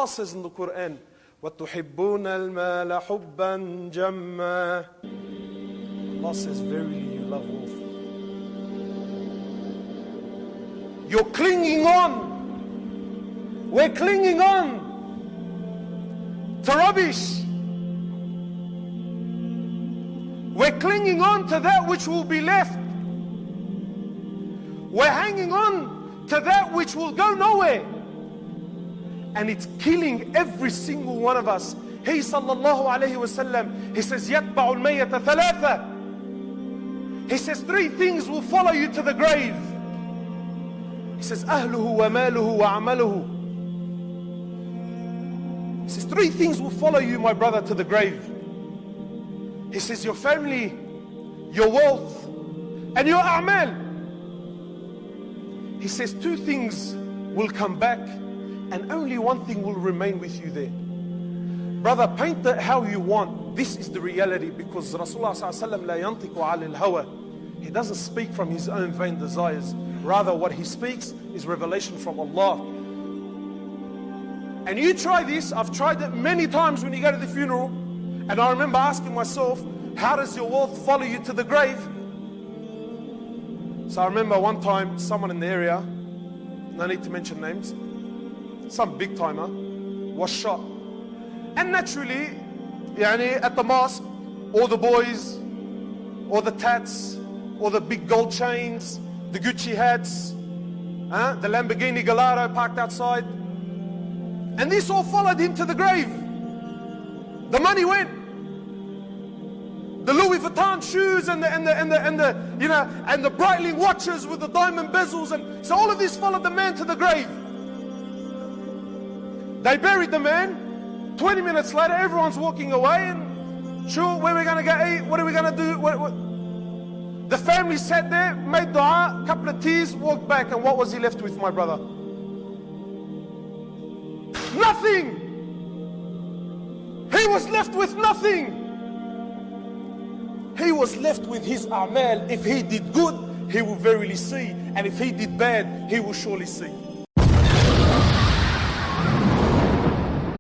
Allah says in the Quran, وَتُحِبُّونَ الْمَالَ حُبًّا جَمًّا. Allah says, verily you love wealth. You're clinging on. We're clinging on to rubbish. We're clinging on to that which will be left. We're hanging on to that which will go nowhere. And it's killing every single one of us. He sallallahu alayhi wa sallam, he says, يَتْبَعُ الْمَيَّةَ ثَلَاثًا. He says, three things will follow you to the grave. He says, أَهْلُهُ وَمَالُهُ وَعَمَلُهُ. He says, three things will follow you, my brother, to the grave. He says, your family, your wealth, and your a'mal. He says, two things will come back, and only one thing will remain with you there. Brother, paint it how you want. This is the reality, because Rasulullah sallallahu alaihi wasallam la yantiqu ala al-hawa. He doesn't speak from his own vain desires. Rather, what he speaks is revelation from Allah. And you try this. I've tried it many times when you go to the funeral. And I remember asking myself, how does your wealth follow you to the grave? So I remember one time, someone in the area, no need to mention names, some big timer, was shot. And naturally, at the mosque, all the boys, all the tats, all the big gold chains, the Gucci hats, the Lamborghini Gallardo parked outside. And this all followed him to the grave. The money went. The Louis Vuitton shoes and the Breitling watches with the diamond bezels, and so all of this followed the man to the grave. They buried the man. 20 minutes later, everyone's walking away, and sure, where are we going to go eat? What are we going to do? The family sat there, made dua, a couple of tears, walked back, and what was he left with, my brother? Nothing. He was left with nothing. He was left with his a'mal. If he did good, he will verily see, and if he did bad, he will surely see.